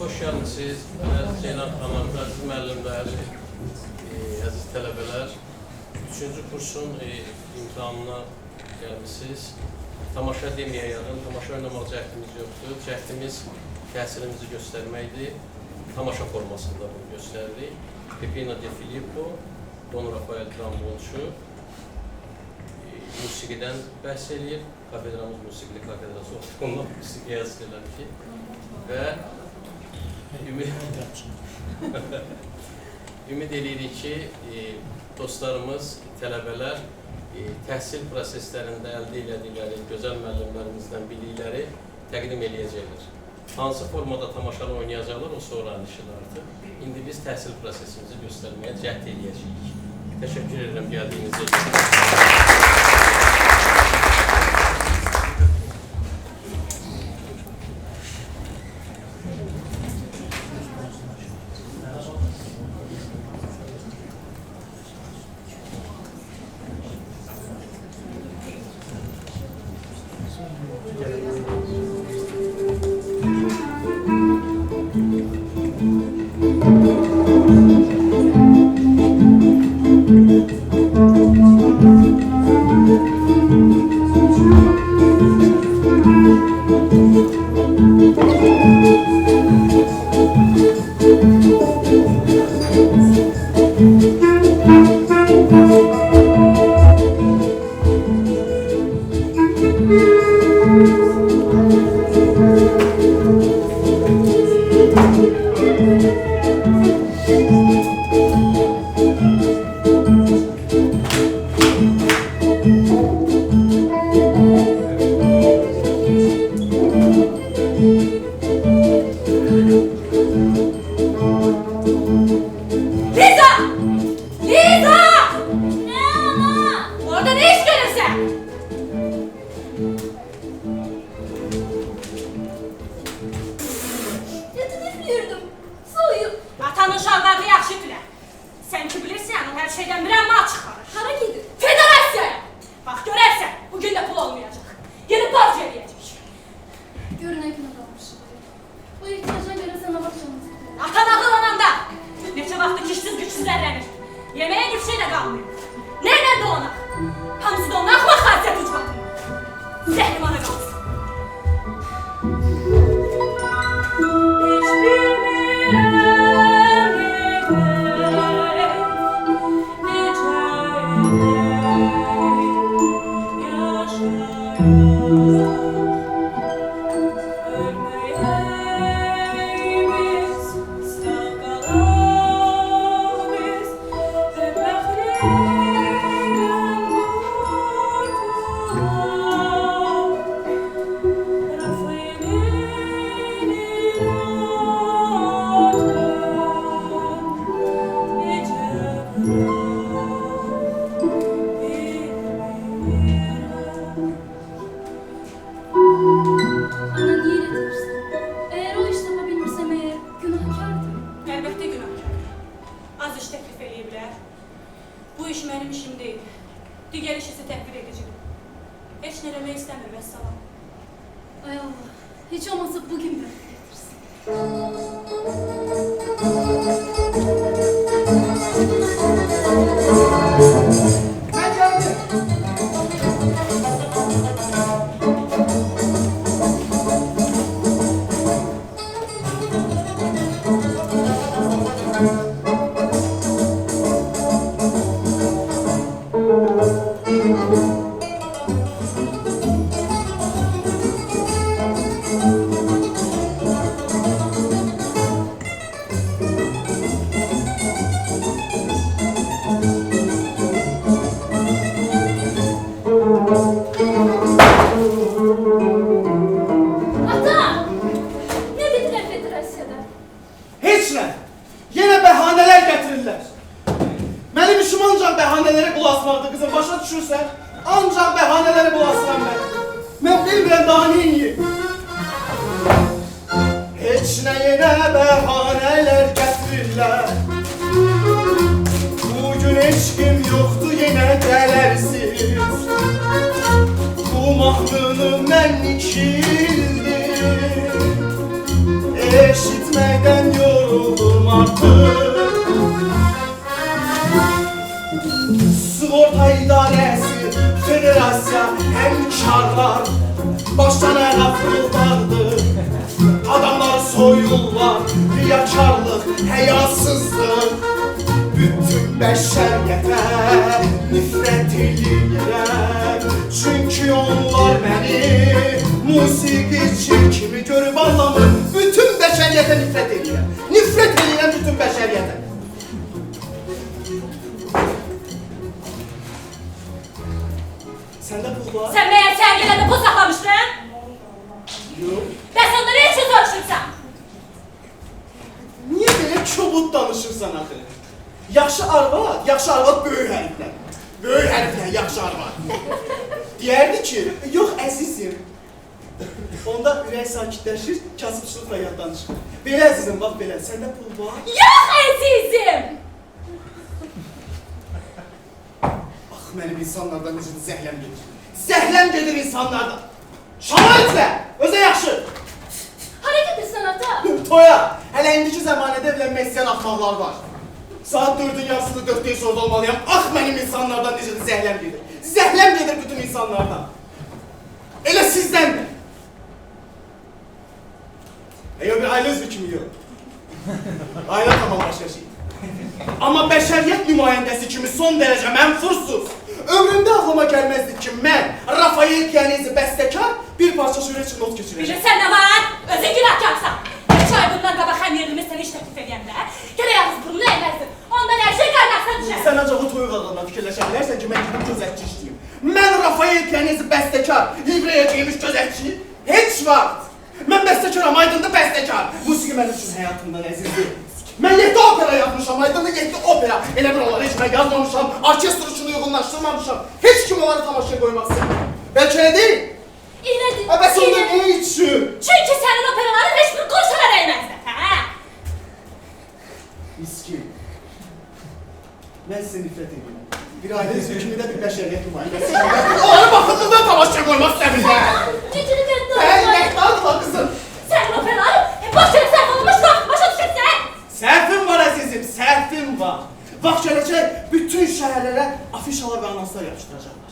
hoş gəlmişsiniz. Zeynep Hanım, əziz müəllimlər, əziz tələbələr. 3-cü kursun imtahanına gəlmişsiniz. Tamaşa deməyəyəm, tamaşa oynamaq cəhdimiz yoxdur. Cəhdimiz təhsilimizi göstərməkdir. Tamaşa formasında bunu göstərdik. Pepino de Filippo, Don Rafael trombonçu, musiqidən bəhs eləyir. Kafedramız musiqili kafedrası oldu. Ondan musiqiyə yazıq edən ki. Və ümid edirik ki, dostlarımız, tələbələr təhsil proseslərində əldə elədikləri gözəl müəllimlərimizdən bilikləri təqdim eləyəcəklər. Hansı formada tamaşanı oynayacaqlar, o sonranın işidir artıq. İndi biz təhsil prosesimizi göstərməyə cəhd eləyəcəyik. Təşəkkür edirəm gəldiyinizə. eşitməkdən yoruldum artıq. Sığorta idarəsi, federasiya, həmkarlar başdan ayağa fırıldardı. Adamlar soyurlar, riyakarlıq, həyasızlıq. Bütün bəşəriyyətə nifrət eləyirəm. Çünki onlar məni musiqiçi kimi görüb anlamır. Bütün bəşəriyyətə nifrət eləyirəm. Nifrət eləyirəm bütün bəşəriyyətə. Səndə pul var? Sən məyər sərgiləndə pul saxlamışdın? Yox. Bəs onda nə üçün soruşursan? Niyə belə kobud danışırsan axı? Yaxşı arvad böyük hərflə. Böyük hərflə yaxşı arvad. Deyərdi ki, yox əzizim. Onda ürək sakitləşir, kasıbçılıqla yaddanışır. Belə əzizim, bax belə, səndə pul var? Yox əzizim! Bax, mənim insanlardan necə zəhləm gedir. Zəhləm gedir insanlardan. Şamaritlə, özə yaxşı. Hara gedirsən ata? Toya, hələ indiki zəmanədə evlənmək istəyən axmaqlar var. Saat 4-ün yarısında 4-də iş orada olmalıyam. Ax, mənim insanlardan necə zəhləm gedir. Zəhləm gedir bütün insanlardan. Elə sizdən də. Yox, bir ailə üzvü kimi yox. Ailə tamam başqa şey. Amma bəşəriyyət nümayəndəsi kimi son dərəcə mənfursuz. Ömrümdə ağlıma gəlməzdi ki, mən, Rafael Piyanezi bəstəkar, bir parça şöhrə üçün not keçirəcəm. Bilirsən nə var? Özün günahkarsan. 3 ay bundan qabaq həmyerlimiz sənə iş təklif edəndə, gərək yalnız burnunu əyməzdin. Ondan hər şey qaynaqsa düşər. Sən ancaq o toyuq adamdan fikirləşə bilərsən ki, mən gidib gözətçi işləyim. Mən Rafael Piyanezi bəstəkar, livrəyə geymiş gözətçi, heç vaxt. Mən bəstəkaram, Aydın'da bəstəkar. Musiqi mənim üçün həyatımdan əzizdir. Mən 7 opera yapmışam, Aydın'da 7 opera. Elə bir onları heç mən yazmamışam, orkestr üçün uyğunlaşdırmamışam. Heç kim onları tamaşaya qoymaq istəmir. Bəlkə elə deyil? İlədir. Bəs onda nə üçün? Çünki sənin operaların heç bir qurşuna dəyməzdir, hə? Miskin. Mən sizə nifrət edirəm. Bir ailə üzvü kimi də bir bəşəriyyət nümayəndəsi. Onları baxımından tamaşaya qoymaq istəmirlər. Gücünü gördün. Nəqdadırlar qızım. Sənin operaların boş yerə sərf olunmuş vaxt, başa düşürsən? Səhvim var əzizim, səhvim var. Vaxt gələcək, bütün şəhərlərə afişalar və anonslar yapışdıracaqlar.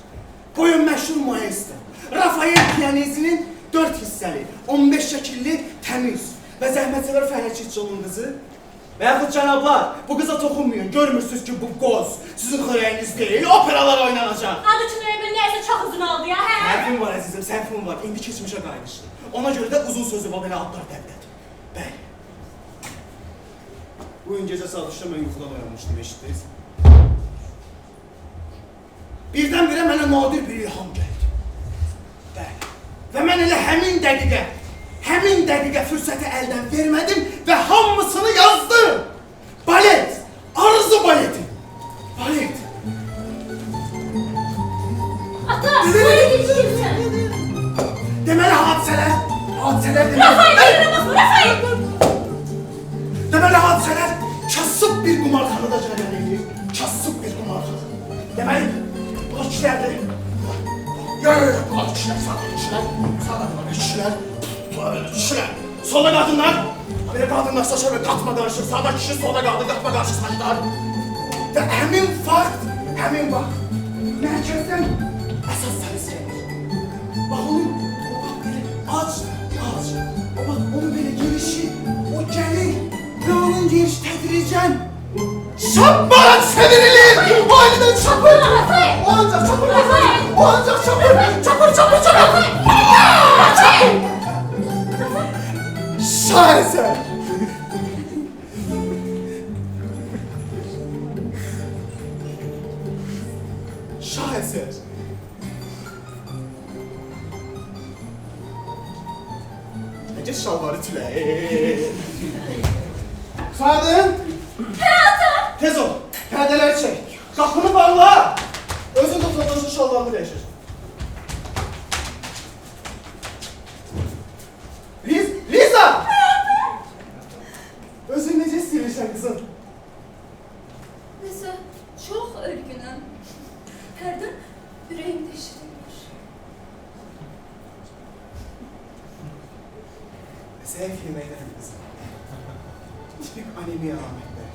Qoyun məşhur maestro, Rafael Piyanezinin 4 hissəli, 15 şəkilli, təmiz və zəhmətsevər Fəhləçiçoğlu'nun qızı. Və yaxud cənablar, bu qıza toxunmayın, görmürsünüz ki, bu qoz sizin xörəyiniz deyil, operalar oynanacaq. Adı üçün ömür nəyəsə çox uzun oldu ya, hə? Səhvim var əzizim, səhvim var, indi keçmişə qaymışdır. Ona görə də uzun sözü var, belə adlar dəbdədir. Bəli. Bugün gecə saat 3-də mən yuxudan oyanmışdım, eşitdiniz. Birdən-birə mənə nadir bir ilham gəldi. Bəli. Və mən elə həmin dəqiqə fürsəti əldən vermədim və hamısını yazdım. Balet, arzu baleti. Balet. Ata, buraya geçirsən. Deməli hadisələr deməli... Rafael, yürümüz bu, Rafael! Deməli hadisələr kasıb bir qumarxanada cərəyan edir. Kasıb bir qumarxana. Deməli, bu kişilərdir. Yox, bu kişilər, sağda kişilər. Solda qadınlar. Belə qadınlar saçar və qatma qarışır. Sağda kişi, solda qadın, qatma qarışır saçlar. Və həmin vaxt mərkəzdən əsas səlis gəlir. Bax onun, o bax belə ac. O bax onun belə gelişi, o gəlir və onun geliş tədricən şabbara çevrilir. O elinden çapır. O ancaq çapır. O ancaq çapır. Çapır. Şaheser. Şaheser. Necə şalvarı tülə. Fadın. Tez ol. Pərdeləri çək. Qapını bağla. Özün də fotoğrafı şalvarını dəyişir. Liza! Özün necə istəyirsən qızım? Nəsə, çox örgünəm. Hərdən ürəyimdə işidir. Zəif yeməkdən qızım. tipik anemiya əlamətləri.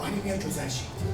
Anemiya gözəl şeydir.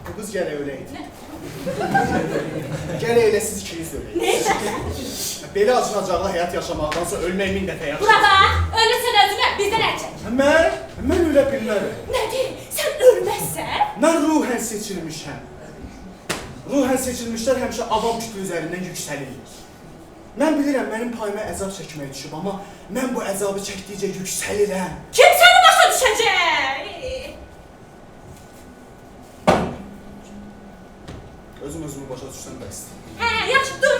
Bu kız gene öyleydi. Gene öyle siz ikiniz de öyleydi. Neyse. Beli acınacaqla həyat yaşamaqdansa ölmək 1000 dəfə yaxşı. Bura bax, ölürsən özünə, bizdən əl çək. Mən ölə bilmərəm. Nədir? Sən ölməzsən? Mən ruhən seçilmişəm. Ruhən seçilmişlər həmişə avam kütlü üzərindən yüksəlirlər. Mən bilirəm, mənim payıma əzab çəkməyə düşüb, amma mən bu əzabı çəkdikcə yüksəlirəm. Kim səni başa düşəcək? Özümü başa düşsəm bəsdir. Hə, yaxşı, dur.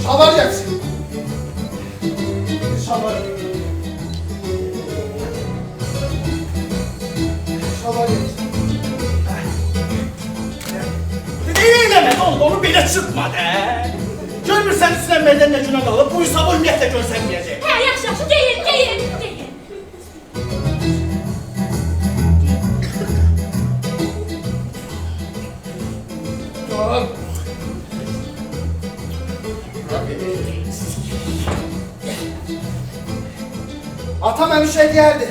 Şabar gelsin. Şabar. Şabar gelsin. Neyleme oldu onu bile çıkma de. Görmürsen üstlenmeden ne günah alıp bu hesabı ümniyetle görsenmeyecek. Hə, yaxşı, geyin. Tamam. Atam həmişə şey deyərdi.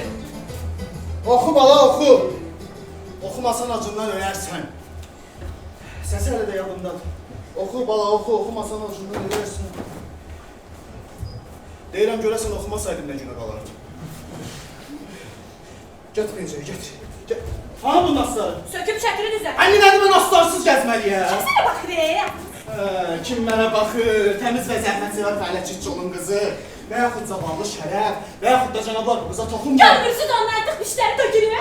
Oxu bala, oxu. Oxumasan acından ölərsən. Səsi hələ də yadımdadır. Oxu bala, oxu. Oxumasan acından ölərsən. Deyirəm, görəsən oxumasaydım nə günə qalardım. Get pencəyə, get. Hanı bunun asları? Söküb çəkirin üzə. Ənni nədir mən aslarsız gəzməliyəm? Kim sənə baxır, Kim mənə baxır? Təmiz və zəhmətsevər fəaliyyətçi onun qızı. Və yaxud zavallı şərəf, və yaxud da cənablar bu qıza toxunmur. Görmürsün onun artıq dişləri tökülür.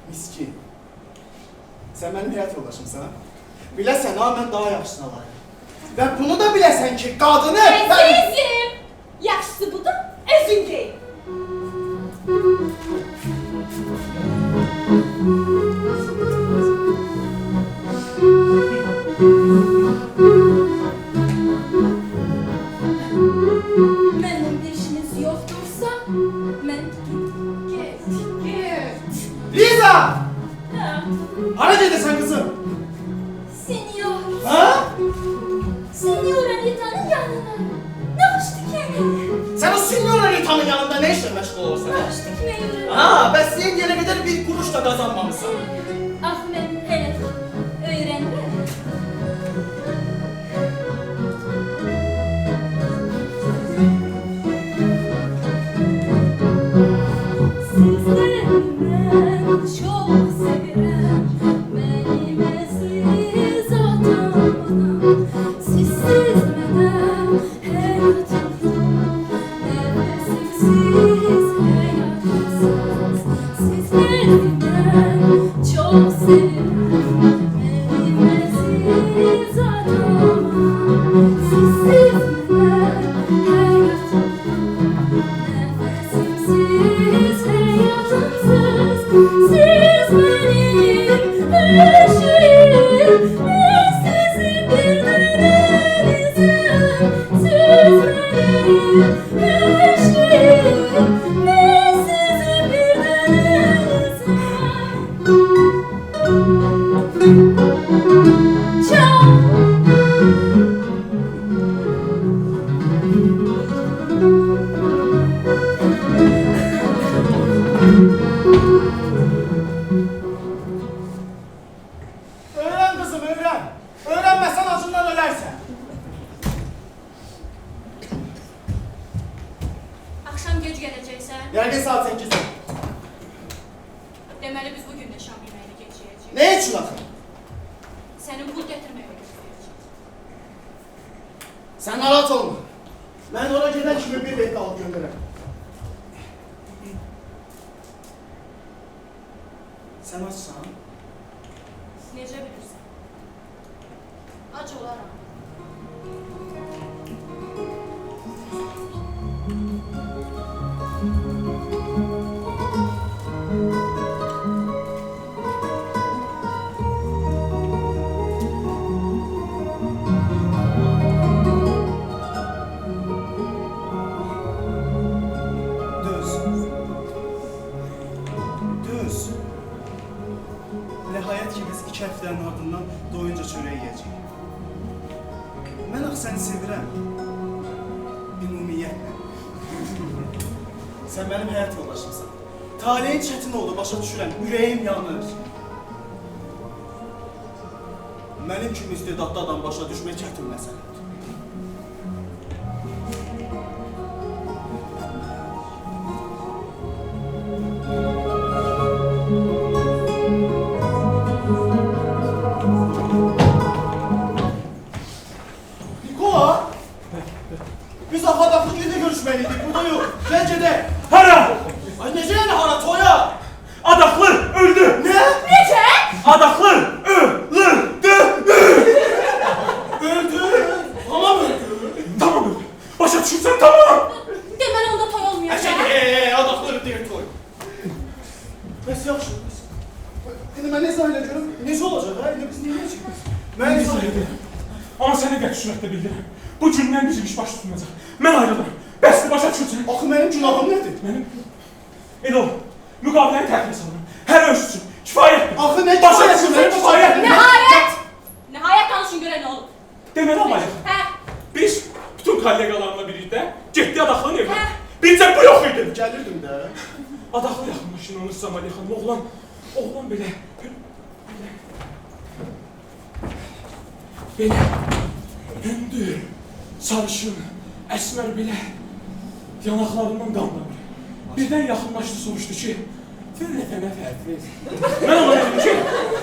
Miskin. Sən mənim həyat yoldaşımsan. Biləsən, ha, mən daha yaxşısına layım. Və bunu da biləsən ki, qadını... Əzizim, yaxşısı budur, özün deyil. Mənimlə işiniz yoxdursa, mən get. Liza! Hə, Hara gedirsən qızım? senyor. Ha? Senyor Anita'nın yanına. Ne hoş dikeni. Sen o Signora Rita'nın yanında ne işle meşgul olursan? Hoş dikmeyi. Ha, ben senin gelene kadar bir kuruş da kazanmamışsın. Ah ben hele öğrendim. Sizleri ben çok severim. Benim aziz atamdan. Sizsiz benim hayatım. Nefessiz hayatımsız. Sizleri ben çok Siz benim her şeyim, ben sizin bir denizim. Siz benim her şeyim, ben sizin bir denizim. Can. Öğren kızım, öğren. Öğrenmezsen acından ölersen. Akşam gec gələcəksən. Yəqin saat 8'de. Deməli biz bugün də şam yeməyini keçirəcəyik. Ne için axı? Sənin pul gətirməyə gözləyəcəyik. Sen narahat olma. Ben oraya giden kimi bir bekle alıp gönderem. Sen açsan. Necə bilirsən? Ac olaram. Düz. Düz. Nihayet ki biz 2 həftənin ardından doyunca çörək yiyəcəyik. Mən axı səni sevirəm. Ümumiyyətlə. Sən mənim həyat yoldaşımsan. Taleyin çətin oldu, başa düşürəm. Ürəyim yanır. Mənim kimi istedadlı adam başa düşmək çətin məsələdir. Nikola! Biz afadaklı günde görüşmeliydik, burada yok. Bence de. Hara? Ay nece yani hara, toya? Adaklı öldü. Ne? Necə? Adaklı öldü. Öldü. Tamam öldü. Tamam öldü. Başa düşürsen tamam. Deməli onda toy olmuyor. adaklı öldü diye toy. Nasıl yaxşı? Şimdi ben ne zannediyorum? Nece olacak ha? Yine biz niye çıkıyoruz? Ben ne zannediyorum? Ama seni de sürətdə bildirəm. Bu gündən bizim iş baş tutmayacaq. Mən ayrılıram. Bəsdir başa düşürsən. Axı benim günahım nedir? Mənim elə ol. Müqaviləni təxliyə salıram. Hər öz üçün. Kifayətdir. Axı ne Başa kifayəti, düşürsən ne kifayətdir. Nəhayət! Nəhayət danışın görən nə olub? Deməli amayıq. Hə? Biz bütün kollegalarımla birlikdə getdik Adaqlının evinə. Hə? Bircə bu yox idi. Gəlirdim də. Adaqlı yaxınlaşın onu Samaliya xanım. Oğlan belə. Belə. Hündür, sarışın, əsmər belə. Yanaqlarından qanlanır. Birdən yaxınlaşdı soruşdu ki, Fırlətə nə fərqli? Mən ona dedim ki,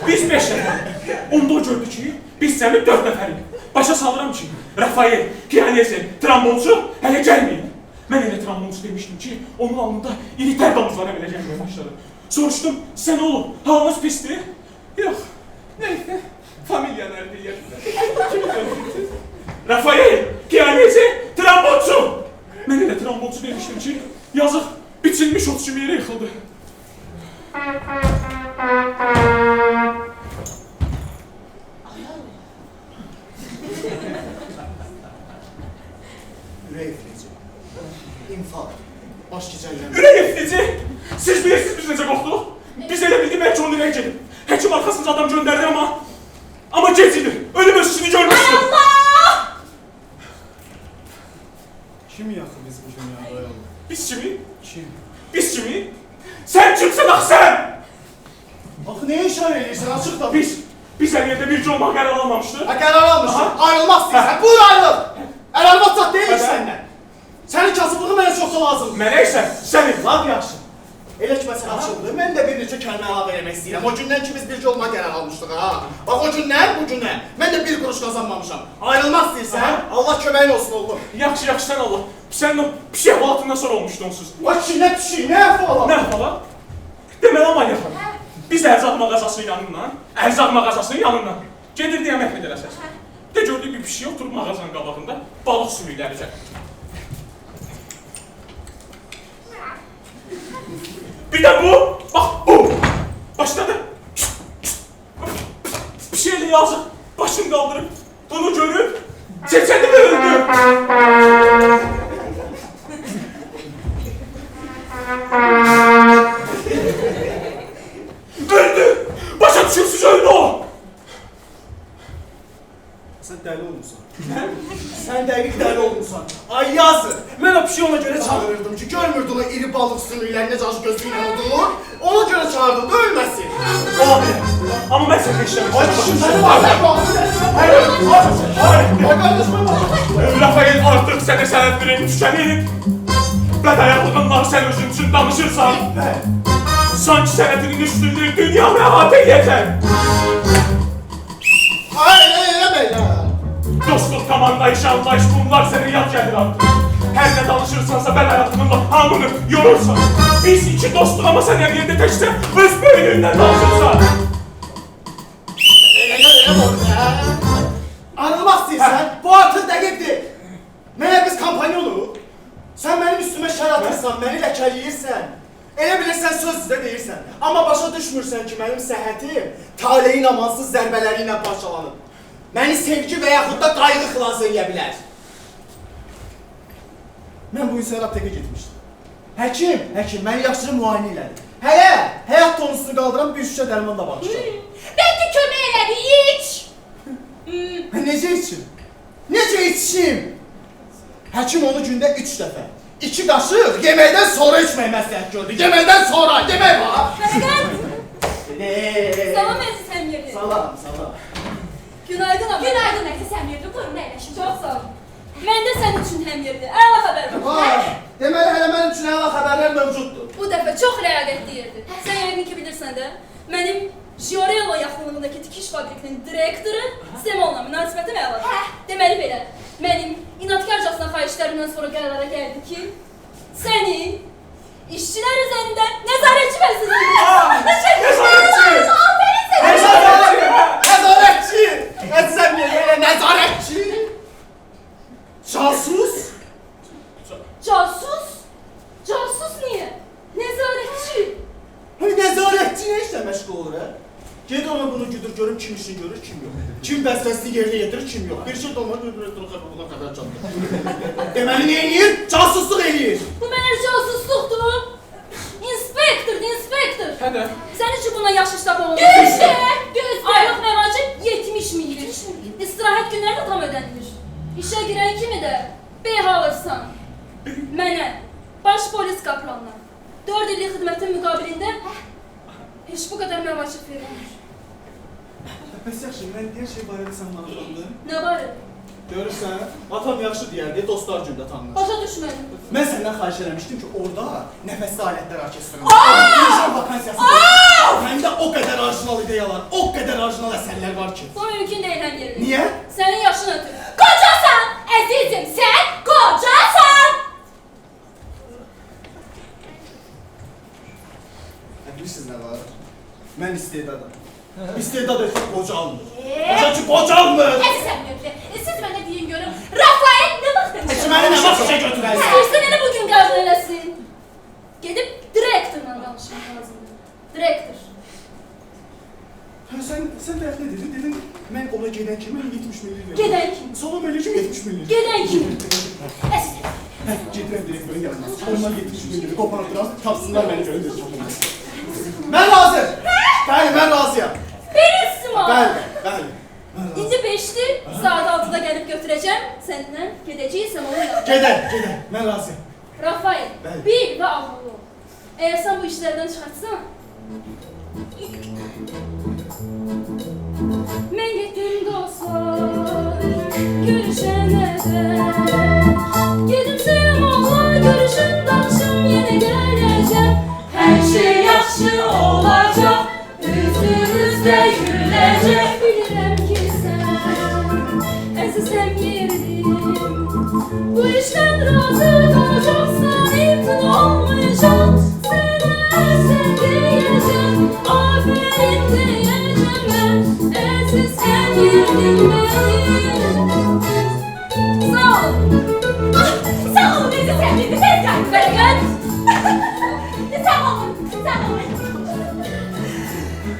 biz 5 nəfər. Onda o gördü ki, biz səmi 4 nəfərik. Başa salıram ki, Rafael, piyanesi, trombonçu hələ gəlməyib. Mən elə trombonçu demişdim ki, onun alnında iri tər damızlara belə gəlməyə başladı. Soruşdum, sən olub, halınız pisdir? Yox, neyse, familiya nerede yerinde? Rafael, piyanesi, trombonçu! Mən elə trombonçu demişdim ki, yazıq, biçilmiş ot kimi yerə yıxıldı. Ürək iflici. İnfal. Baş gicəllənmə. Ürək iflici! Siz bilirsiniz biz necə qorxduq? Biz elə bildik bəlkə onun ürək gedib. Həkim arxasınca adam göndərdi amma gec idi. Ölüm özünü görmüşdü. Allah! Kim yaxı biz bu dünyada yolda? Biz kimi? Kim? Biz kimi? Sən kimsən axı sən? Axı neye işarə edirsən? Açıq da. Biz əliyyədə bircə olmaq qərar almamışdıq. Ha qərar almışsın. Aha. Ayrılmaz istəyirsən. Buyur ayrıl. Əl-arvad zat deyil Hə. səndən. Sənin kasıblığın mənə çoxsa lazımdır. Mənə isə sənin. Laf yaxşı. Elə ki məsələ açıldı. Mən də bir neçə kəlmə əlavə eləmək istəyirəm. O gündən ki biz bircə olma qərar almışdıq ha. Bax o gündən bu günə mən də bir quruş qazanmamışam. Ayrılmaq istəyirsən, Aha. Allah köməyin olsun oğlum. Yaxşı sən Allah. Sənin o pis əhvalatından sonra olmuşdu onsuz. Bax ki nə pişik, nə əhvalat. Nə əhvalat? Deməli Amaliya xanım. Biz ərzaq mağazasının yanından gedirdi yemək mədərəsəsi. De gördük bir pişik oturub mağazanın qabağında balıq sümükləri Bir də bu, bax bu. şeyle yazık başını kaldırıp bunu görüp çeçeni mi öldü? Öldü! Başa düşürsüz öldü o! Sen dəli olmusan. Sən dəqiq dəli olmusan. Ay yazır. Mən o pişiyi ona görə çağırırdım ki, görmürdün o iri balıq sümükləri necə acı gözlüyün olduğunu. Ona görə çağırdım da ölməsin. Abi, ama ben seni işlemiştim. Ay kişiləri var. Hayır, Ay qardaşım var. Rafael artık sənə sənədlərin tükənib. Bədayaqlığınla sən özün üçün danışırsan. Sanki sənədinin üstünlüğü dünyamı əhatə edəcək. Ay eləmə ya. Dostluq, tamamlayış, anlayış bunlar sənə yad gəlir artıq. Hər nə danışırsansa bədayaqlığınla hamını yorursan. Biz iki dostluq ama sən hər yerdə təkcə öz böyüklüğündən danışırsan. Anlamaq istəyirsən, bu artıq dəqiqdir. Mənə biz kampanyolu. Sən mənim üstümə şər atırsan, məni ləkələyirsən. Elə bilirsən söz sizə deyirsən. Amma başa düşmürsən ki, mənim səhhətim taleyin amansız zərbələri ilə parçalanıb. Məni sevgi və yaxud da qayğı xilas edə bilər. Mən bu insan aptekə getmişdim. Həkim məni yaxşıca müayinə elədi. Hələ həyat tonusunu qaldıran bir şüşə dərman da bağışladı. Bəlkə kömək elədi, iç. Necə içim? Necə içim? Həkim onu gündə 3 dəfə, 2 qaşıq yeməkdən sonra içmək məsləhət gördü. Yeməkdən sonra, yemək var. Salam əziz həmyerli. Salam. Günaydın ama. Günaydın əziz həmyerli. Buyurun əyləşin. Çox sağ olun. Mən də sənin üçün həmyerli. Əla xəbər var. Deməli hələ mənim üçün əla xəbərlər mövcuddur. Bu dəfə çox rəaqətli yerdir. Sən yəqin ki bilirsən də, mənim Jiorello yaxınlığındakı tikiş fabrikinin direktoru Semonla münasibətim əladır. Deməli belə, mənim inatkarcasına xahişlərimdən sonra qərara gəldi ki, səni işçilər üzərində nəzarətçi vəzifəsində. Nəzarətçi! Aferin sənə! Nəzarətçi! Əzizəm yerə nəzarətçi! Casus! Casus? Casus niyə? Nəzarətçi? Nəzarətçi nə işlə məşğul olur, hə? Ged ona bunu güdür, görüm kim işini görür, kim yox. Kim vəzifəsini yerinə yetirir, kim yox. Bir şey dolma, buna xəbər çatdır. Deməli nə eləyir? Casusluq eləyir. Bu mənim casusluqdur. İnspektor. Hədə. Sən üçün buna yaş iştahı olmaz. Gözdə. Aylıq məvacib 70 mindir. İstirahət günləri də tam ödənilir. İşə girən kimi də beyh alırsan. Mənə, baş polis kaplanına 4 illik xidmətin müqabilində heç bu qədər məvacib verilmir. Bəs yaxşı, mən hər şey barədə sən danışandım. Nə barə? Görürsən, atam yaxşı deyərdi, dostlar gündə tanınır. Başa düşmədim. Mən səndən xahiş eləmişdim ki, orada nəfəsli alətlər orkestrində insan vakansiyası məndə o qədər orijinal ideyalar, o qədər orijinal əsərlər var ki. Bu mümkün deyil həm yerində. Niyə? Sənin yaşın ötür. Qocasan! Əzizim, sən qocasan! Bilirsiniz nə var? Mən istedadam. İstedad etmək qoca almır. Qoca ki, qoca almır! Əziz əmiyyə, siz mənə deyin görüm, Rafael nə vaxt demişəm? Məni nə vaxt işə götürərsən? İstəyirsən elə bugün qəbul eləsin. Gedib direktorla danışmaq lazımdır. Direktor. Sən də nə dedin? Dedin, mən ona gedən kimi 70 milyon verirəm. Gedən kim? Salam əleykum 70 milyon. Gedən kim? Əziz. Gedirəm direktorun yanına. Ondan 70 milyonu qopartıram, tapsınlar məni göndərir. Mən razı. Bəli, mən razıyam. Verirsin o. Bəli. İndi 5'dir, saat 6'da gəlib götürəcəm. Səndən gedəcəksəm onu yanına. Gedər. Mən razıyam. Rafael, Bəli. bil və ağıllı ol. Əgər sən bu işlərdən çıxartsan, mən getdim dostlar, görüşənə dək. Gedim sənəm Allah, görüşüm, danışım, yenə gələcəm. Hər şey yaxşı olacaq, üzümüzdə güləcək. Bilirəm ki sən, əzizəm yerim. Bu işdən razı qalacaqsan, imtin olmayacaq. Sənə sən deyəcəm, aferin deyəcəm mən. Əzizəm yerim mənim. Sağ ol. Sağ olun əzizəm yerim, tez gəl, bərəkət. Sağ olun.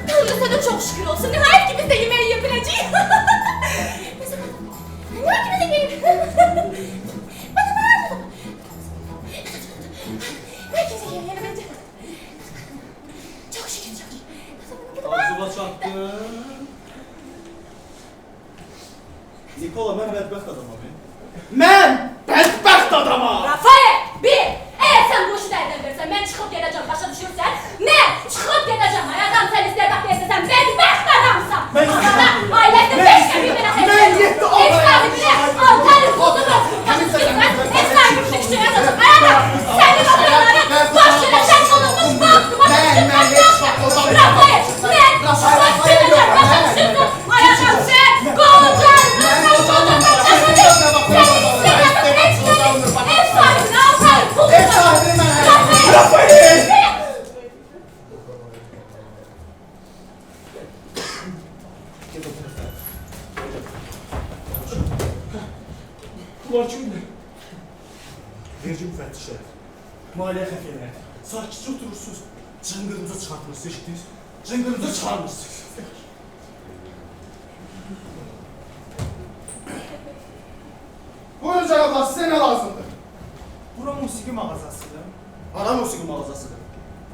Tanrı sana çok şükür olsun. Nihayet ki biz de yemeği yiyebileceğiz. çatdın. Nikola, mən bədbəxt adamam. Mən bədbəxt adamam. Rafael, bir, eğer sen bu işi derden verirsen, ben çıkıp geleceğim, başa düşürsen, ben çıkıp geleceğim. Ay adam sen istedap değilsen, bedbaht adamsan. Adada ailesinde 5 kere bir merak etsin. Ben yetti o. Ev sahibine 6 aylık olduğunu başa düşürsen, ev sahibi bir şey yazacak. Ay adam, senin odaların boş yere sen konulmuş baktım. Rafael, ben çıkıp geleceğim, başa düşürsen. Ay adam sen kocanın başına ev sahibine 6 aylık olduğunu. Ev sahibini mən Rafael! Bunlar kimdir? Vergi müfəttişləri, maliyyə xəfiyələri, sakitcə oturursunuz, cıngırınızı çıxartmırsınız, eşitdiniz? Cıngırınızı çıxarmırsınız. Buyurun cənablar, sizə nə lazımdır? Bura musiqi mağazasıdır. Ara musiqi mağazasıdır.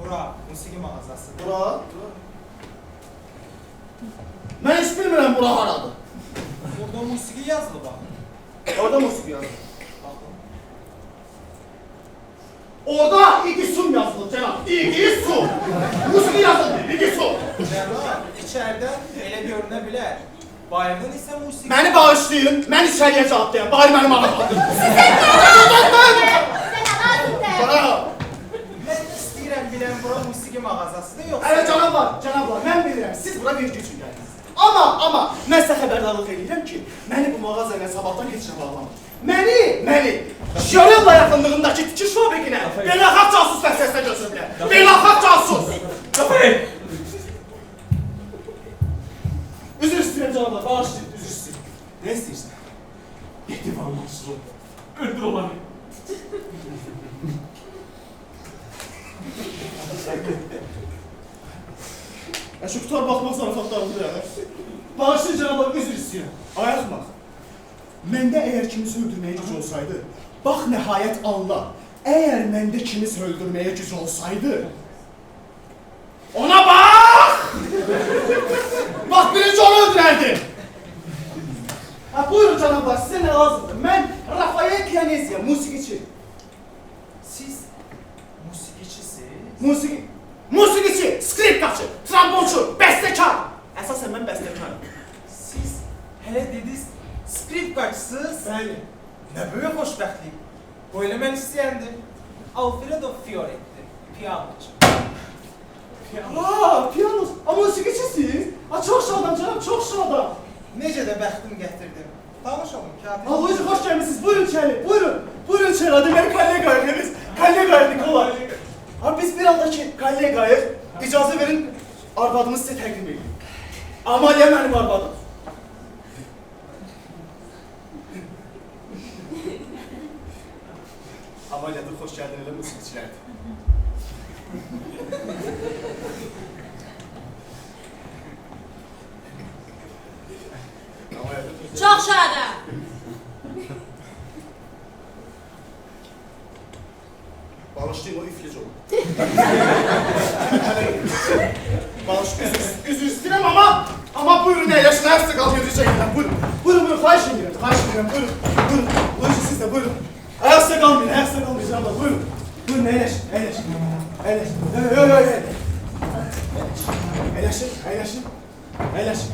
Bura musiqi mağazasıdır. Bura? Mən heç bilmirəm bura haradır. Burada musiqi yazılı bax. Orada musiqi yazılır. Orada İgisum yazılır cənab. İgisum. Musiqi yazılır, İgisum. Cənab, içəridən elə görünə bilər. Bayırdan isə musiqi. Məni bağışlayın, mən içəriyə cavabdayım. Bari mənim ağabeyim. Bana. Mən istəyirəm biləm bura musiqi mağazasıdır yoxsa? Ələ cənablar, mən bilirəm, siz bura vergi üçün gəldiniz. Amma, mən sizə xəbərdarlıq edirəm ki, məni bu mağaza ilə sabahdan heç nə bağlamır. Məni, Şorella yaxınlığındakı tikiş fabrikinə beynəlxalq casus vəzifəsinə götürüblər. Beynəlxalq casus! Rafael! Üzr istəyirəm cənablar, bağışlayın, üzr istəyirəm. Nə istəyirsən? Yetim anlamsız ol. Öldür olanı. Şu qutar baxmaq zarafatlarımdır ya. Bağışlayın cənablar, üzr istəyirəm. Ayaqmaq. Məndə əgər kimisə öldürməyə güc olsaydı, bax nəhayət anla, əgər məndə kimisə öldürməyə güc olsaydı, ona bax! Bax, birinci onu öldürərdim. Buyurun cənablar, sizə nə lazımdır? Mən Rafael Piyanezya, musiqiçi. Siz musiqiçisiz? Musiqiçi, skripkaçı, trombonçu, bəstəkar. Əsasən mən bəstəkarım. Siz hələ dediniz skripkaçısınız? Bəli. Nə böyük xoşbəxtlik. Bu elə mən istəyəndim. Alfredo Fioretti, piyanoçu. Piyanos. Musiqiçisiz? Çox şadam canım, çox şadam. Necə də bəxtim gətirdim. Tanış olun, katib. Allah'ınızı hoş gelmişsiniz. Buyurun içeri, buyurun. Buyurun içeri. Hadi beni kollegayız biz. Kollegayız Nikola. Abi biz bir andaki kollegayız. İcazə verin, arvadımı sizə təqdim edeyim. Amalya mənim arvadım. Amalya dur, hoş geldin elə musiqiçilərdir. Çok şadam. Bağışlayın o iflic olun. Üzr istəyirəm ama buyurun əyləşin, hər sizə qalmıyor diyəcəklər. Buyurun, xahiş edirəm, buyurun. Buyurun siz də, buyurun. Ayaq sizə qalmayın, cənablar, buyurun. Buyurun, əyləşin. Əyləşin.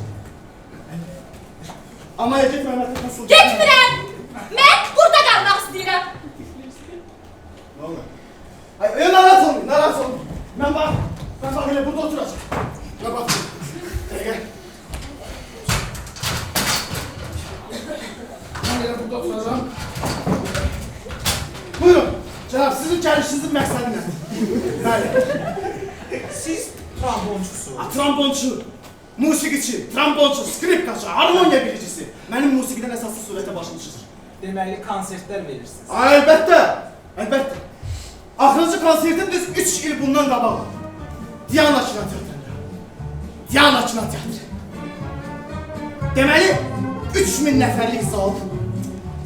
Amaya getmə, Məhmet, nasıl? Getmirəm. Mən burada qalmaq istəyirəm. Ne olur? Hayır, narahat olmayın. Ben bak hele burada oturacağım. Gel bak. Gel. Ben hele burada oturacağım. Buyurun. Cenab, sizin gelişinizin məqsədi nədir? Bəli. Siz trombonçusunuz. Trombonçu, musiqiçi, trombonçu, skripkaçı, harmoniya bilicisi. Mənim musiqidən əsaslı surətə başım çıxır. Deməli, konsertlər verirsiniz. Əlbəttə. Axırıncı konsertim düz 3 il bundan qabaq. Diana Kinoteatrı. Deməli, 3000 nəfərlik zal,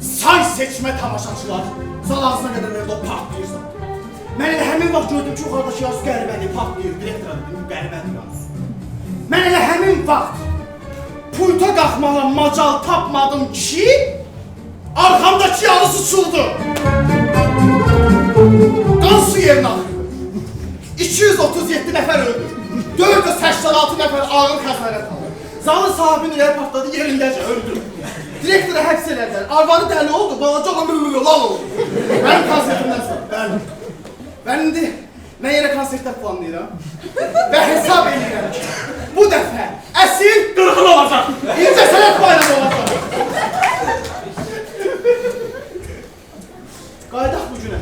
say seçmə tamaşaçılar, zal ağzına qədər verdi o partlayırsa. Mən elə həmin vaxt gördüm ki, yuxarıdakı yazı qəribədir, partlayır, direktor adı, qəribədir yazı. Mən elə həmin vaxt pulta qalxmağa macal tapmadım ki arxamdakı yarısı uçuldu. Qan su yerinə axıyor. 237 nəfər öldü. 486 nəfər ağır xəsarət aldı. Zalın sahibinin ürəyi partladı, yerindəcə öldü. Direktoru həbs elədilər. Arvadı dəli oldu, balaca olan lal oldu. Mənim konsertimdən sonra, bəli. Mən indi mən yenə konsertlər planlayıram. Və hesab edirəm ki, bu dəfə əsl 40 olacaq. incəsənət bayramı olacaq. Qaydaq bu günə.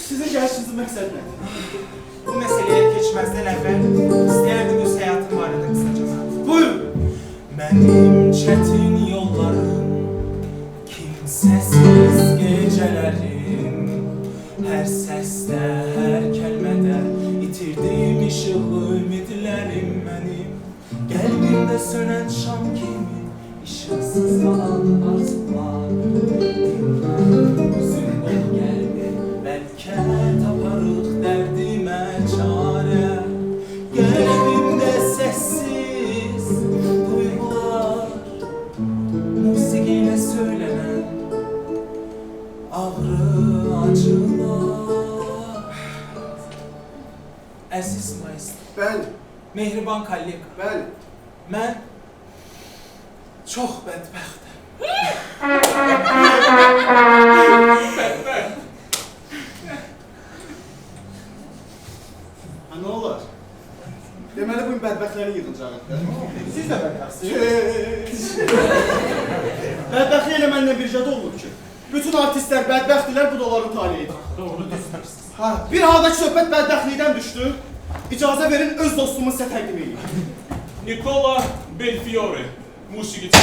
Sizin gəlişinizin məqsədi nədir? Bu məsələyə keçməzdən əvvəl istəyərdim öz həyatım barədə qısaca məlumat. Buyurun. Mənim çətin yollarım, kimsəsiz gecələrim, hər səsdə, hər kəlmədə itirdim işığı ümidlərim mənim. Qəlbimdə sönən şam kimi işıqsız qalan arzular. Üzüm ol gəlbi, bəlkə taparıq dərdimə çarə. Qəlbimdə səssiz duyğular, musiqi ilə söylənən ağrı, acılar. Əziz maestro, Bəli, mehriban kollega, bəli. mən çox bədbəxtəm. Ha, nə olar? Deməli bu gün bədbəxtlərin yığıncağıdır. Siz də bədbəxtsiniz. Bədbəxtlik elə mənlə bircədə olub ki, bütün artistlər bədbəxtdirlər, bu da onların taleyidir. Doğru düşünürsünüz. Ha, bir haldakı söhbət bədbəxtlikdən düşdü. İcazə verin öz dostumu sizə təqdim edeyim. Nicola Belfiore, musiqiçi.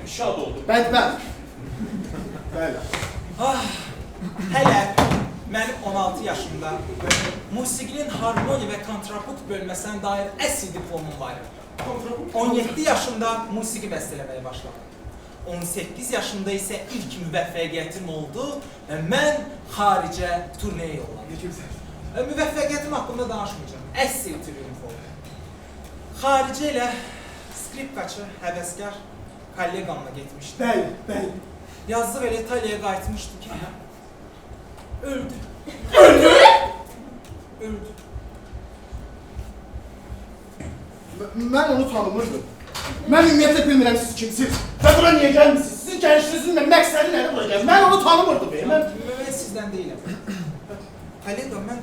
Şad oldum. Bədbəxt. Bəli. Hələ mənim 16 yaşımda musiqinin harmoniya və kontrapunkt bölməsinə dair əsl diplomum var. 17 yaşımda musiqi bəstələməyə başladım. 18 yaşımda isə ilk müvəffəqiyyətim oldu və mən xaricə turneye yolladım. Müvəffəqiyyətim haqqında danışmayacağım. Əsl triumf oldu. Xaricə ilə skripkaçı, həvəskar kolleqamla getmişdim. Bəli, bəli. Yazıq elə İtaliyaya qayıtmışdı ki, öldü. Öldü? Öldü. Mən onu tanımırdım. Mən ümumiyyətlə bilmirəm siz kimsiniz və bura niyə gəlmişsiniz? Sizin gəlişinizin məqsədi nədir bura gəlmiş? Mən onu tanımırdım. Mən sizdən deyiləm. Kollega, mən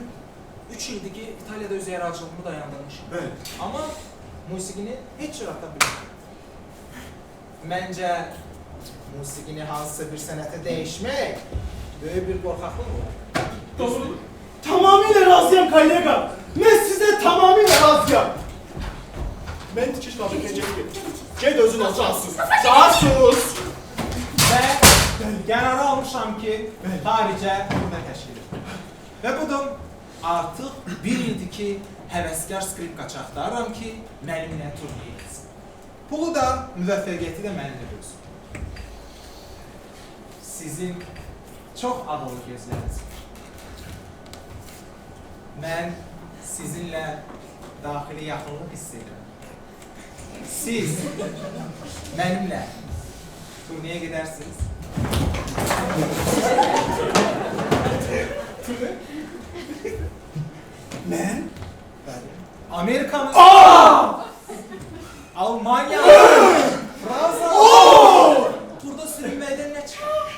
3 ildir ki, İtaliyada öz yaradıcılığımı dayandırmışım. Bəli. Amma musiqini heç cür ata bilmirəm. Məncə, musiqini hansısa bir sənətə dəyişmək böyük bir qorxaqlıq var. Doğru. Tamamilə razıyam kollega. Mən sizə tamamilə razıyam. Mən tikiş fabrikaya gedim. Ged özün ol, casus. Casus! Və qərarı almışam ki, xaricə turne təşkil edim. Və budur, artıq bir ildir ki, həvəskar skripkaçı axtarıram ki, mənimlə turneye etsin. Pulu da, müvəffəqiyyəti də mənimlə görsün. Sizin çox ağıllı gözləriniz var. Mən sizinlə daxili yaxınlıq hiss edirəm. Siz mənimlə turneye gedərsiniz. Mən? Amerika'nın, Almanya, Fransa, burada sürünməkdən nə çıxar?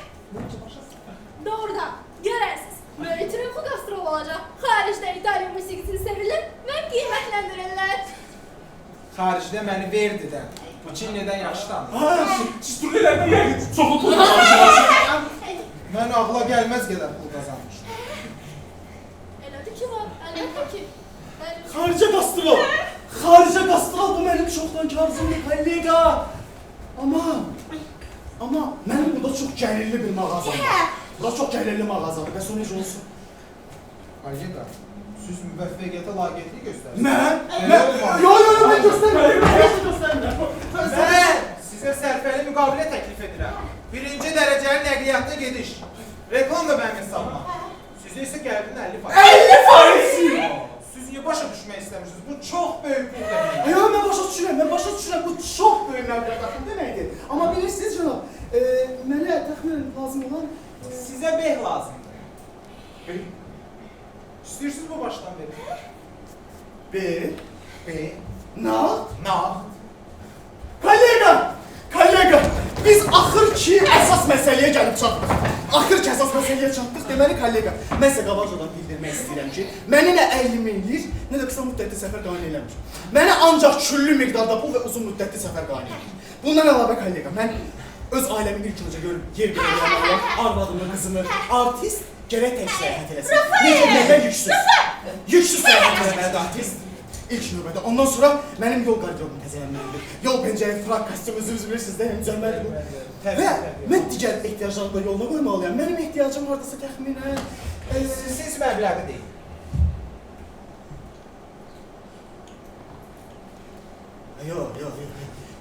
Doğrudan, görərsiniz. Böyle triumfu gastrol olacaq. Xaricdə İtalya musiqisini sevilir və qiymətləndirirlər. Xaricdə məni Verdi'dən, Puccini'dən yaxşı tanıyır. Siz turnelərdən yəqin çoxlu pul kazanırsınız. Mən ağla gəlməz qədər pul qazanmışım. Elədir ki var, əlbəttə ki. Xaricə qastrol. Xaricə qastrol bu mənim çoxdankı arzumdur kollega. Amma mənim burada çox gəlirli bir mağazam var. Burada çox gəlirli mağazadır. Bəs o necə olsun? Kollega, siz müvəffəqiyyətə laqeydlik göstərsiniz. Mən? Yo, mən göstərmirəm. Mən göstərmirəm. Mən sizə sərfəli müqavilə təklif edirəm. 1-ci dərəcəli nəqliyyatda gediş. Reklam da mənim hesabıma. Sizə isə gəlibin 50%. 50%! Siz niyə başa düşmək istəmirsiniz? Bu çox böyük pul demək. Yo, mən başa düşürəm. lazım olan? Sizə beh lazımdır. İstəyirsiniz bu başdan verin. B. Beh, Na. nağd. Kollega, biz axır ki əsas məsələyə gəlib çatdıq. Axır ki əsas məsələyə çatdıq. Deməli kollega, mən sizə qabaqcadan bildirmək istəyirəm ki, məni nə 50 minlik, nə də qısa müddətli səfər qane eləmir. Mənə ancaq küllü miqdarda pul və uzun müddətli səfər qane edir. Bundan əlavə kollega, mən öz ailəmin ilk önce görüb yer verəcəyəm, arvadımı, qızımı, artist gərək tək səyahət eləsin. Necə, nədən yüksüz? Yüksüz səyahət eləməlidir artist. İlk növbədə, ondan sonra mənim yol qardiyomu təzələnməlidir. Yol pencəyi, frak, kostyum, üzü bilirsiniz də, düzəlməlidir bu. Və mən digər ehtiyaclarımı da yoluna qoymalıyam. Mənim ehtiyacım haradasa təxminən... Siz məbləği deyil.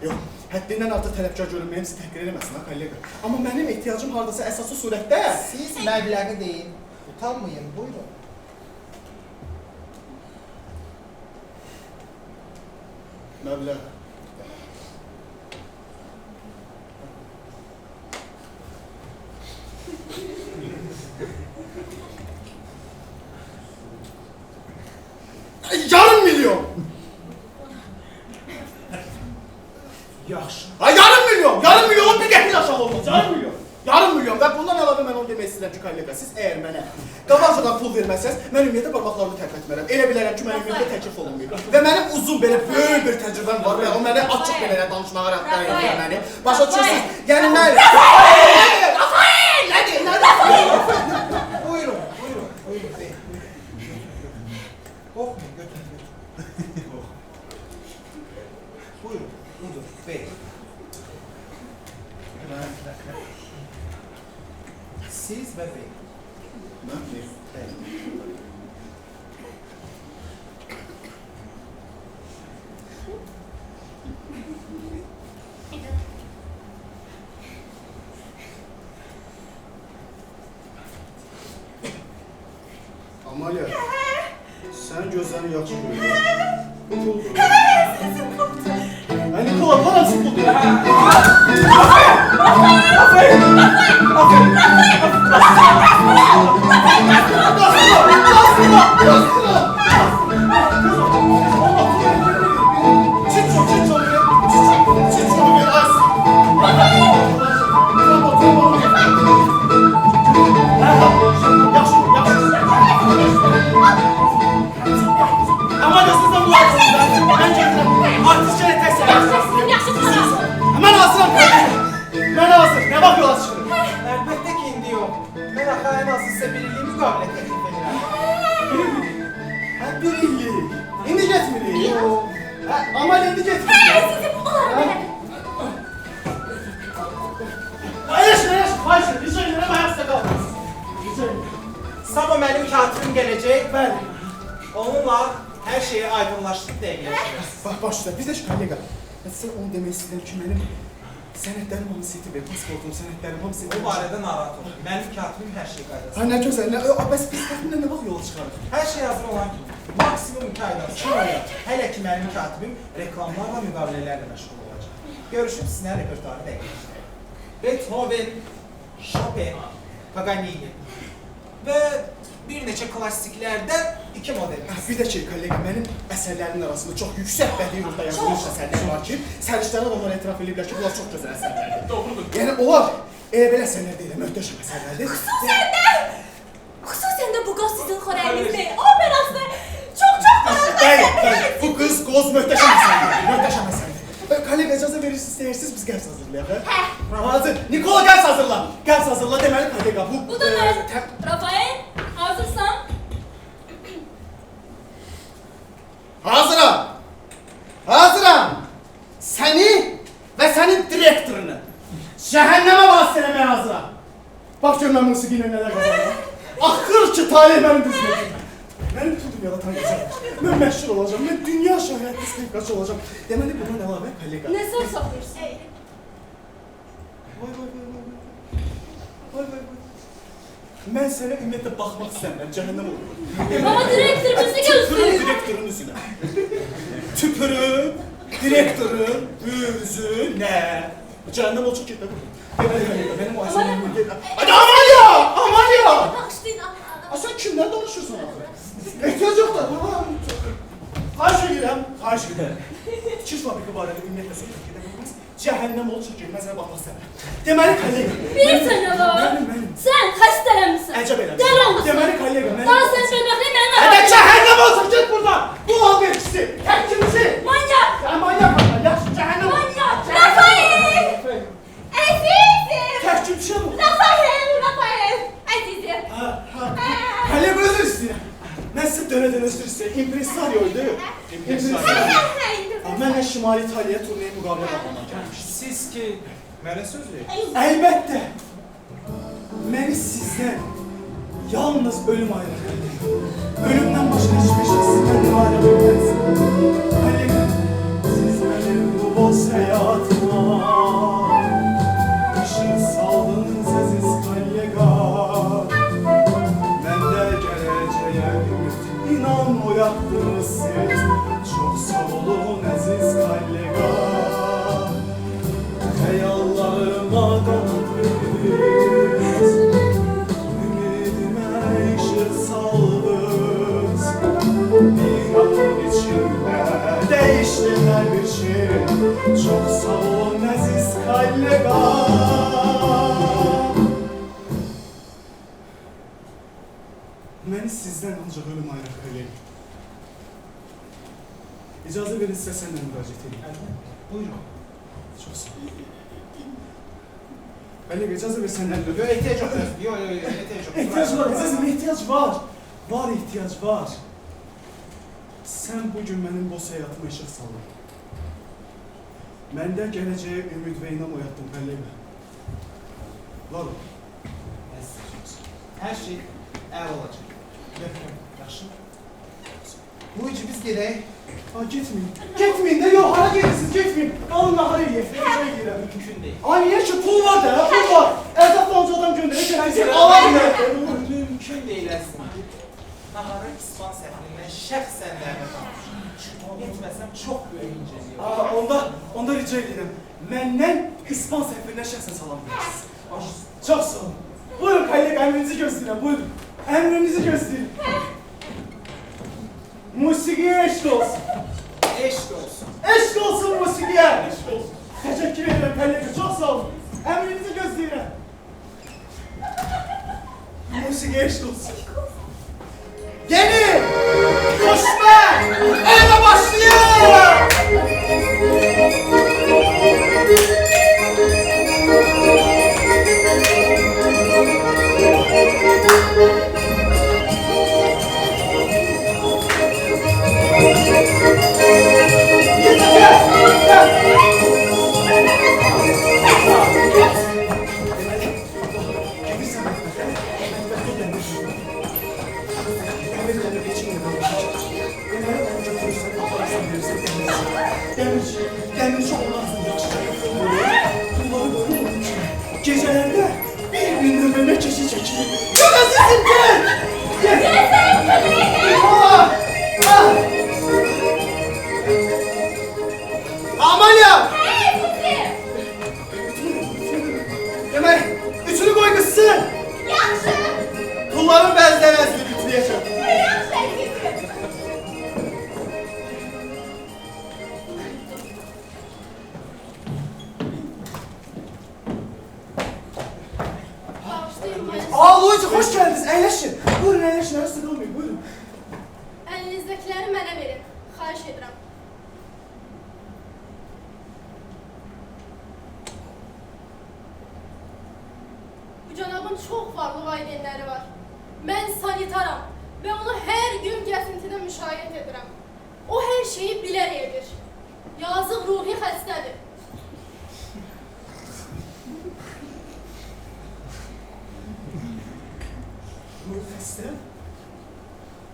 Yox. Həddindən artıq tələbkar görünməyim sizi təhqir eləməsin ha, kollega. Amma mənim ehtiyacım haradasa əsaslı surətdə... Siz məbləği deyil. Utanmayın, buyurun. Məbləğ. Yarım milyon! Yaxşı. Ay yarım milyon! Yarım milyonun bir qəpik aşağı olmaz, yarım milyon! Yarım milyon və bundan əlavə mən onu demək istəyirəm ki, kollega, siz əgər mənə qabaqcadan pul verməsəz, mən ümumiyyətlə barmaqlarımı tərk etmərəm. Elə bilərəm ki, mənim ümumiyyətlə təklif olunmuyor. Və mənim uzun belə böyük bir təcrübəm var və o mənə açıq belə danışmağa rəğbət edir məni. Başa düşürsünüz? Yəni mən... Rafael! Nədir? Buyurun. Bey. Qorxmayın, götürün. Buyurun, budur, bey. Siz və bey. Mən bir... Amalya, sən gözlərini yaxşı görürsən. Bu puldur. Ay Nikola, bu nasıl puldur? Əlbəttə ki, indi yox. Mən axı ən azı sizə bir illik müqavilə təklif edirəm. Bir illik. İndi getmirik. Yox. Ama indi getmirik. Hayır, rica ederim ayakta kalmaz. Rica ederim. Sabah mənim katibim gələcək. Bəli. Onunla hər şeyi aydınlaşdırıb dəqiqləşdirəcək. Bax üstə, biz də şu kollega. Sən onu demək istəyirəm ki, mənim sənədlərim hamısı itirir, pasportum, sənədlərim hamısı Bu itirir. barədə narahat olun. Mənim katibim hər şeyi qaydasında. Ha, nə gözəl, bəs biz təxminən nə vaxt yola çıxarıq? Hər şey hazır olan kimi. Maksimum 2 aydan sonra. Hələ ki mənim katibim reklamlarla, müqavilələrlə məşğul olacaq. Görüşüb sizinlə repertuarı dəqiqləşdirək. Beethoven, Chopin, Paganini və bir neçə klassiklərdən 2 model. Bir də ki, kollega, mənim əsərlərimin arasında çox yüksək bədii ruhda yazılmış əsərlər var ki, sərişlərə onlar etiraf ediblər ki, bunlar çox gözəl əsərlərdir. Doğrudur. Yəni, onlar belə əsərlər deyil, möhtəşəm əsərlərdir. Xüsusən də bu qaz sizin xörəyiniz deyil. Operası çox maraqlı. Bəli, bu qız, qoz möhtəşəm əsərdir, möhtəşəm əsərdir. Kollega, icazə verirsiniz, istəyirsiniz, biz qərs hazırlayaq, hə? Hazır. Nikola, qərs hazırla. Qərs hazırla, deməli, kollega, Bu da mən. Rafael, hazırsan? Hazıram. Səni və sənin direktorunu cəhənnəmə vasil eləməyə hazıram. Bax gör mən musiqi ilə nələr qazanıram. Axır ki, talih mənim düzmə. Mənim bütün dünyada tanıyacaq. Mən məşhur olacağım, mən dünya şöhrətli skripkaçı olacağım. Deməli, bundan əlavə, kollega. Nə söz saxlayırsan? Vay. Mən sənə ümumiyyətlə baxmaq istəmirəm, cəhənnəm olur. Amma direktor bizi gözləyir. Direktorun üzünə. Tüpürüm direktorun üzünə. Cehennem olacak git. Benim o eserim git. Hadi Amalya! Amalya! Bağışlayın amma. Sen kimden danışırsan abi? Ehtiyac yok da. Xahiş edirəm, xahiş edirəm. Tikiş fabriki barədə ümumiyyətlə söhbət gedə bilməz. Cəhənnəm olacaq gəlməz və baxmaq istəmirəm. Deməli kollega. Bilirsən nə var? Mənim. Sən xəstələnmisən. Əcəb eləmiş. Dəli olmusan. Deməli kollega mənim. Daha sən bədbəxtlik mənim Hədə cəhənnəm olacaq git buradan. Bu hal vericisi. Tək kimisi? Manyak! Ya manyak adam. Yaxşı cəhənnəm. Manyak! Rafael! Əzizim! Tək kimisi bu. Rafael! Rafael! Əzizim! Kollega özür istəyirəm. Mən sizə dönə-dönə özür istəyirəm. İmpresaryoydu. Mənlə Şimali İtaliyaya turneye müqavilə bağlamaq gəlmişdim. Siz ki mənə söz verin. Əlbəttə. Məni sizdən yalnız ölüm ayırır. Ölümdən başqa hiçbir şey sizdən ayırır bilməz. Kollega, siz mənim bu boz həyatıma ışıq saldınız əziz kollega. Məndə gələcəyə ümid, inan oyatdınız siz. Çox sağ olun əziz kollega. Xəyallarıma qanat verdiniz. Ümidimə işıq saldınız. Bir anın içində dəyişdi hər bir şey. Çox sağ olun əziz kollega. Məni sizdən ancaq ölüm ayırır kollega. İcazə verin sizə səndən müraciət edeyim. Buyurun. Çox sağ olun. Kollega, icazə ver səndən Yox, ehtiyac yox. Yox, ehtiyac yox. ehtiyac var, əzizim, ehtiyac var. Var ehtiyac var. Sən bugün mənim boz həyatıma işıq saldın. Məndə gələcəyə ümid və inam oyatdın, kollega. Var ol. Hər şey əla olacaq. Yaxşı. Buyurcu biz gedək. Getməyin. Getməyin də, yox, hara gedirsiniz, getməyin. Qalın, nahar eləyək, fərəcəyə girəm. Mümkün deyil. Ay, niyə ki, pul var da, pul var. Ərzaq falanca adam göndərək, gələyəcək, ala bilər. Mümkün deyil əslində. Nahara İspan səfirindən şəxsən dəvət almışam. Yetməsəm çox böyük incəlik olur. Onda rica edirəm. Məndən İspan səfirinə şəxsən salam verirsiniz. Çox sağ olun. Buyurun, kollega, əmrinizi gözləyirəm, buyurun. Əmrinizi gözləyirəm. Musiqiyə eşq olsun. Eşq olsun. Eşq olsun musiqiyə. Təşəkkür edirəm, kollega, çox sağ olun. Əmrinizi gözləyirəm. Musiqiyə eşq olsun. Yeni, xoşbəxt, elə başlayır. Demir çok lazım gecelerdə bir nömrəmə keçi çəkilir. Çok azizim, gel! Amalya! Demək, üçünü qoy qızsın. Yaxşı! Pulların bəzdən əzdir ütüləyəcəm. Yaxşı, əzizim! Bağışlayın məni. Luici, hoş geldiniz. Əyləşin. Buyurun, əyləşin. Arası qalmayın. Buyurun. Əlinizdəkiləri mənə verin. Xahiş edirəm. Bu cənabın çox varlı valideynləri var. Mən sanitaram və onu hər gün gəzintidə müşahidə edirəm. O hər şeyi bilərək edir. Yazıq ruhi xəstədir. Ruhi xəstə?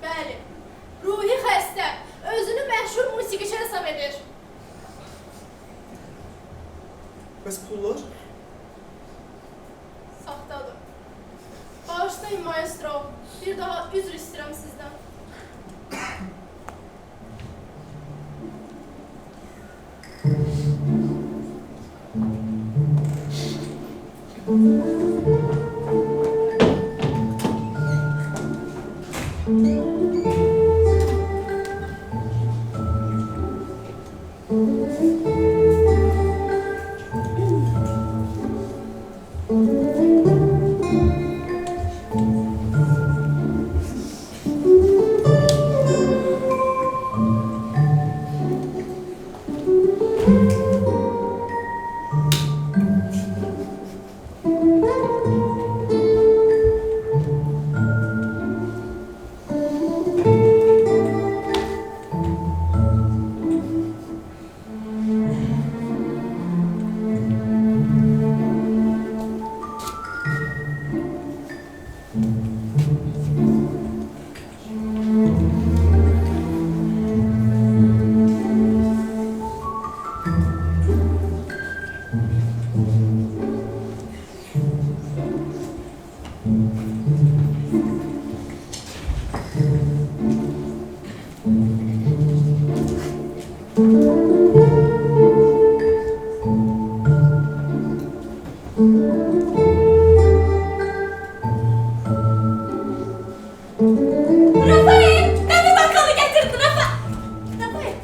Bəli, ruhi xəstə. Özünü məşhur musiqiçi hesab edir. Bəs pullar? Saxtadır. Bağışlayın maestro. Bir daha üzr istəyirəm sizdən. Rafael, ben bir bakkalı getirdim Rafael.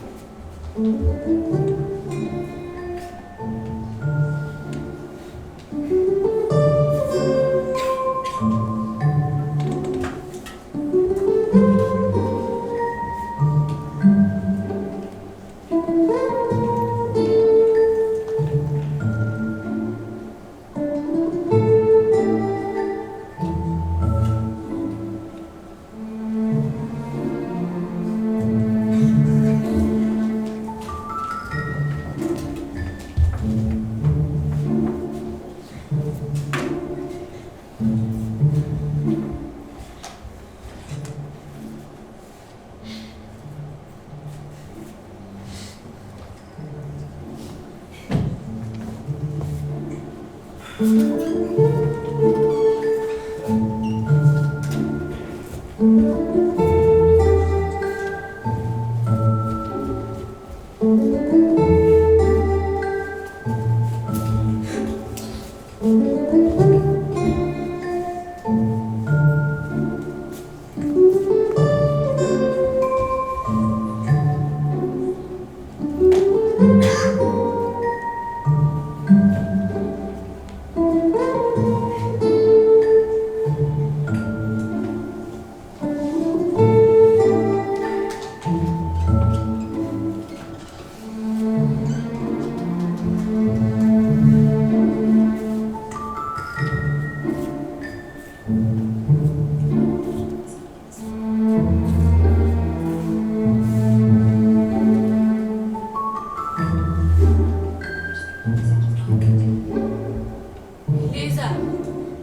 Liza,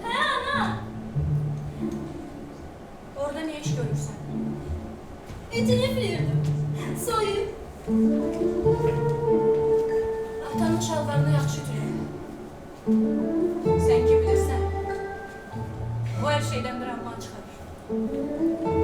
Hə, ana. orada ne iş görürsən? Etini bilirdim. Soyub. Atanın şalvarını yaxşı ütülür. Sən ki bilirsən, o her şeydən bir amma çıxarır.